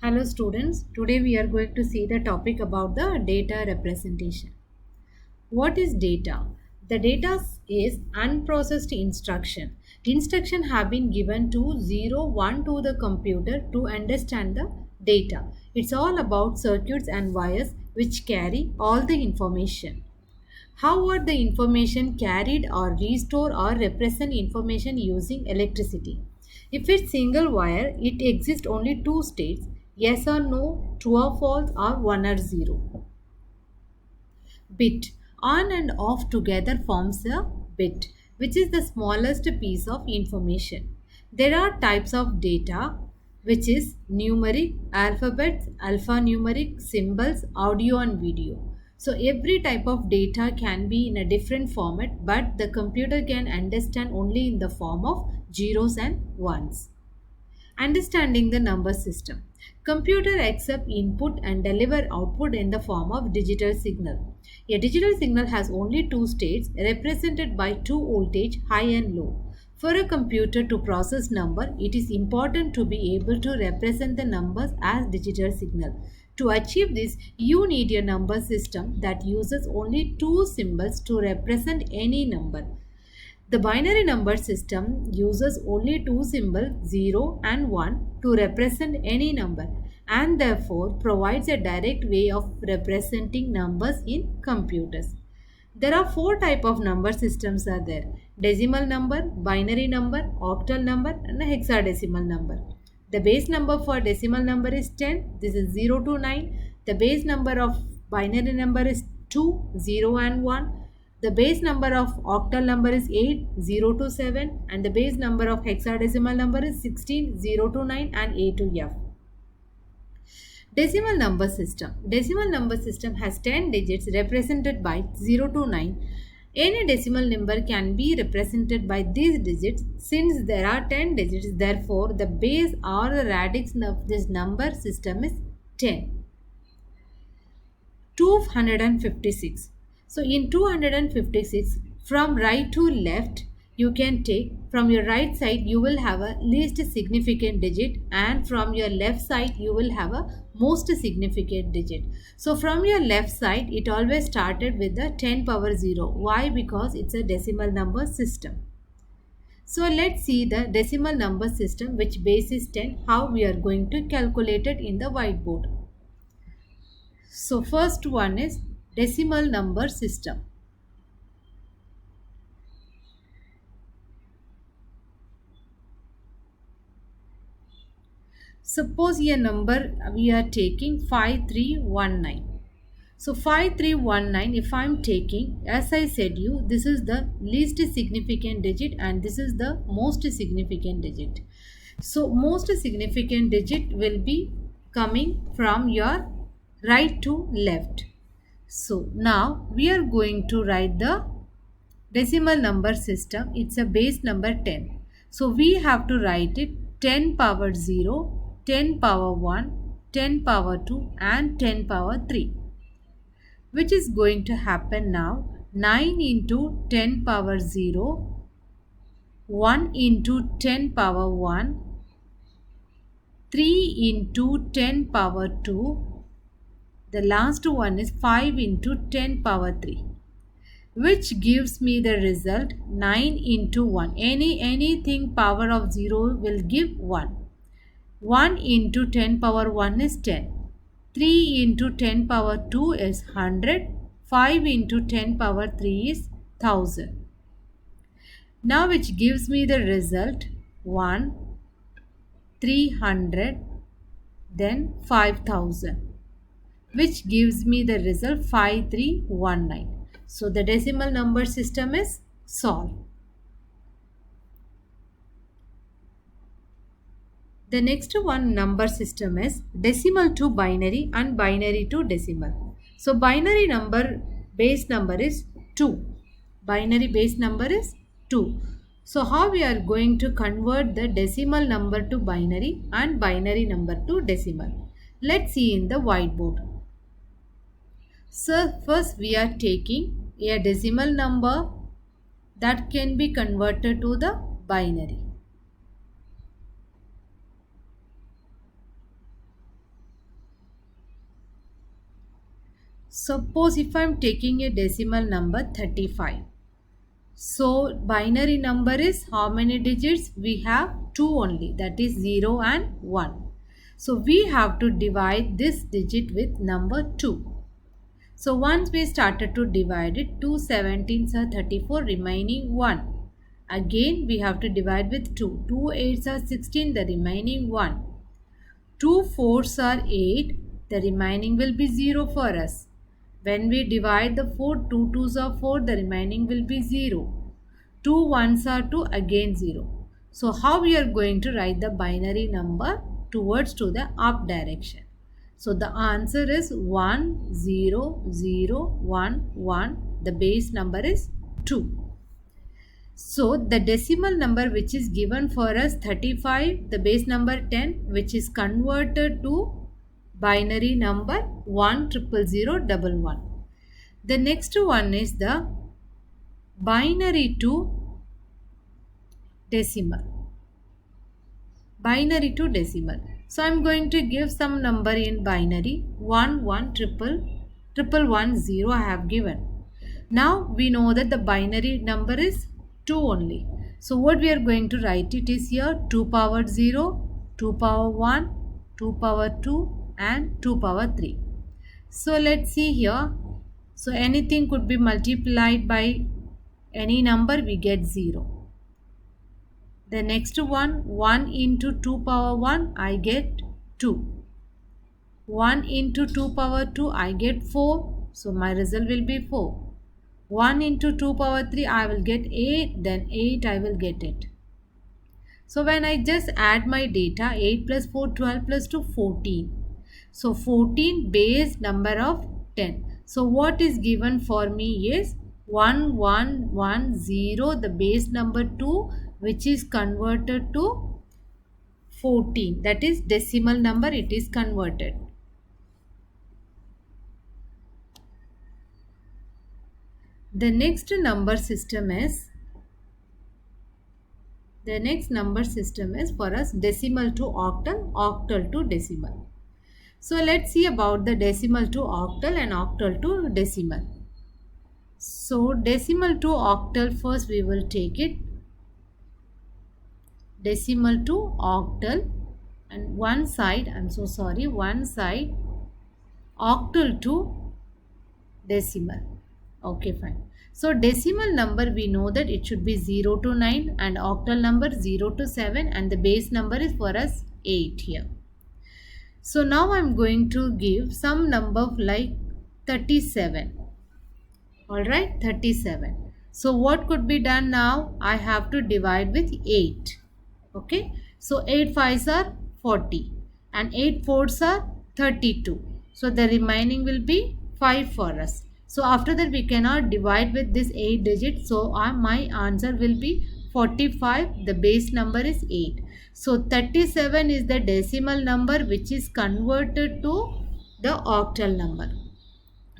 Hello students, today we are going to see the topic about the data representation. What is data? The data is unprocessed instruction. Instruction have been given to 1 to the computer to understand the data. It's all about circuits and wires which carry all the information. How are the information carried or restore or represent information using electricity? If it's single wire, it exists only two states, yes or no, true or false, or 1 or 0. Bit on and off together forms a bit, which is the smallest piece of information. There are types of data, which is numeric, alphabets, alphanumeric, symbols, audio, and video. So every type of data can be in a different format, but the computer can understand only in the form of zeros and ones. Understanding the number system. Computer accept input and deliver output in the form of digital signal. A digital signal has only two states represented by two voltage high and low. For a computer to process number, it is important to be able to represent the numbers as digital signal. To achieve this, you need a number system that uses only two symbols to represent any number. The binary number system uses only two symbols 0 and 1 to represent any number and therefore provides a direct way of representing numbers in computers. There are four type of number systems are there: decimal number, binary number, octal number and a hexadecimal number. The base number for decimal number is 10. This is 0 to 9. The base number of binary number is 2, 0 and 1. The base number of octal number is 8, 0 to 7 and the base number of hexadecimal number is 16, 0 to 9 and A to F. Decimal number system. Decimal number system has 10 digits represented by 0 to 9. Any decimal number can be represented by these digits. Since there are 10 digits, therefore the base or the radix of this number system is 10. 256. So in 256, from right to left, you can take from your right side you will have a least significant digit and from your left side you will have a most significant digit. So from your left side it always started with the 10 power 0. Why? Because it's a decimal number system. So let's see the decimal number system which base is 10, how we are going to calculate it in the whiteboard. So first one is decimal number system. Suppose a number we are taking 5319. So 5319, if I am taking, as I said you, this is the least significant digit and this is the most significant digit. So most significant digit will be coming from your right to left. So now we are going to write the decimal number system. It's a base number 10. So we have to write it 10 power 0, 10 power 1, 10 power 2 and 10 power 3. Which is going to happen now? 9 into 10 power 0, 1 into 10 power 1, 3 into 10 power 2. The last one is 5 into 10 power 3. Which gives me the result 9 into 1. Anything power of 0 will give 1. 1 into 10 power 1 is 10. 3 into 10 power 2 is 100. 5 into 10 power 3 is 1000. Now which gives me the result 1, 300, then 5000. Which gives me the result 5319. So the decimal number system is solved. The next one number system is decimal to binary and binary to decimal. So binary number base number is 2. Binary base number is 2. So how we are going to convert the decimal number to binary and binary number to decimal? Let's see in the whiteboard. So first we are taking a decimal number that can be converted to the binary. Suppose if I am taking a decimal number 35. So binary number is how many digits? We have 2 only, that is 0 and 1. So we have to divide this digit with number 2. So once we started to divide it, 2 17s are 34, remaining 1. Again we have to divide with 2. 2 8s are 16, the remaining 1. 2 4s are 8, the remaining will be 0 for us. When we divide the 4, 2 2s are 4, the remaining will be 0. 2 1s are 2, again 0. So how we are going to write the binary number towards to the up direction? So the answer is 1 0 0 1 1. The base number is 2. So the decimal number which is given for us 35, the base number 10, which is converted to binary number 1000111. The next one is the binary to decimal. Binary to decimal. So I am going to give some number in binary 1 1 triple 1 0 I have given. Now we know that the binary number is 2 only. So what we are going to write it is here 2 power 0, 2 power 1, 2 power 2 and 2 power 3. So let's see here. So anything could be multiplied by any number, we get 0. The next one, 1 into 2 power 1, I get 2. 1 into 2 power 2, I get 4. So my result will be 4. 1 into 2 power 3, I will get 8. Then 8, I will get it. So when I just add my data, 8 plus 4, 12 plus 2, 14. So 14 base number of 10. So what is given for me is 1 1 1 0, the base number 2, which is converted to 14. That is decimal number, it is converted. The next number system is for us decimal to octal, octal to decimal. So let's see about the decimal to octal and octal to decimal. So decimal to octal, first we will take it. Decimal to octal and one side octal to decimal. Okay, fine. So decimal number, we know that it should be 0 to 9 and octal number 0 to 7 and the base number is for us 8 here. So now I am going to give some number like 37. Alright, 37. So what could be done now? I have to divide with 8. Okay. So 8 5s are 40 and 8 4s are 32. So the remaining will be 5 for us. So after that we cannot divide with this 8 digits. So my answer will be 45. The base number is 8. So 37 is the decimal number which is converted to the octal number.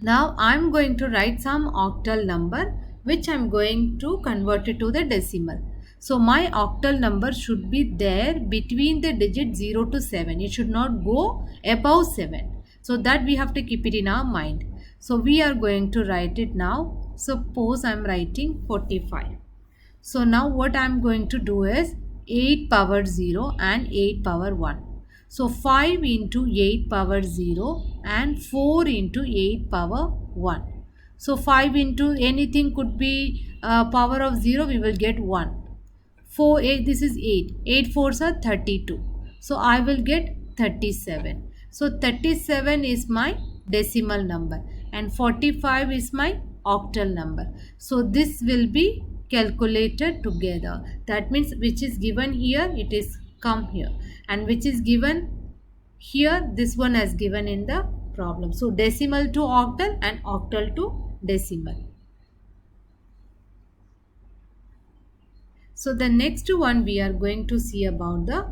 Now I am going to write some octal number which I am going to convert it to the decimal. So my octal number should be there between the digit 0 to 7. It should not go above 7. So that we have to keep it in our mind. So we are going to write it now. Suppose I am writing 45. So now what I am going to do is 8 power 0 and 8 power 1. So 5 into 8 power 0 and 4 into 8 power 1. So 5 into anything could be power of 0, we will get 1. 4 8, this is 8. 8 4s are 32. So I will get 37. So 37 is my decimal number and 45 is my octal number. So this will be calculated together. That means which is given here, it is come here, and which is given here, this one is given in the problem. So decimal to octal and octal to decimal. So the next one we are going to see about the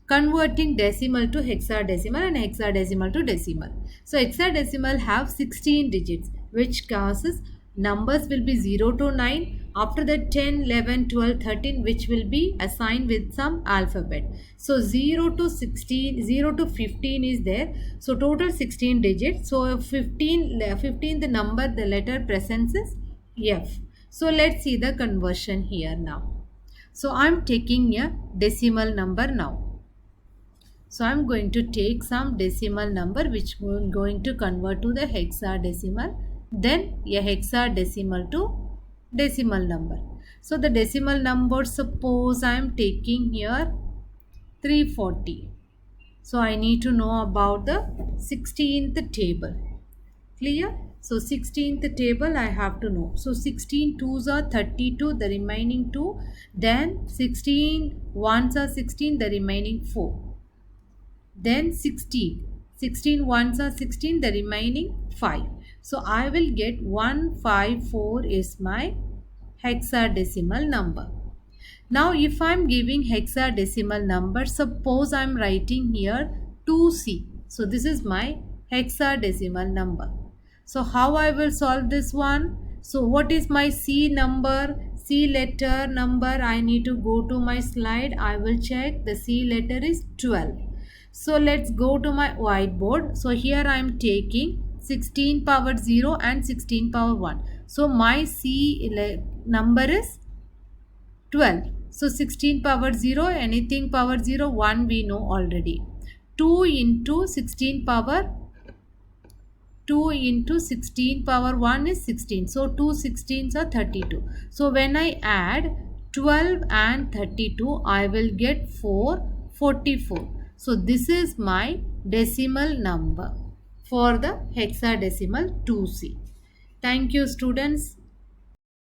converting decimal to hexadecimal and hexadecimal to decimal. So hexadecimal have 16 digits, which causes numbers will be 0 to 9, After that 10, 11, 12, 13, which will be assigned with some alphabet. So 0 to 16, 0 to 15 is there. So total 16 digits. So 15th number, the letter presents is F. So let's see the conversion here now. So I'm taking a decimal number now. So I'm going to take some decimal number which I'm going to convert to the hexadecimal. Then a hexadecimal to decimal number. So the decimal number, suppose I am taking here 340. So I need to know about the 16th table. Clear? So 16th table I have to know. So 16 twos are 32, the remaining 2. Then 16 ones are 16, the remaining 4. Then 16 ones are 16, the remaining 5. So I will get 154 is my hexadecimal number. Now if I am giving hexadecimal number, suppose I am writing here 2C. So this is my hexadecimal number. So how I will solve this one? So what is my C number? C letter number, I need to go to my slide. I will check. The C letter is 12. So let's go to my whiteboard. So here I am taking 16 power 0 and 16 power 1. So my C number is 12. So 16 power 0, anything power 0, 1 we know already. 2 into 16 power 2 into 16 power 1 is 16. So 2 16s are 32. So when I add 12 and 32, I will get 44. So this is my decimal number for the hexadecimal 2C. Thank you, students.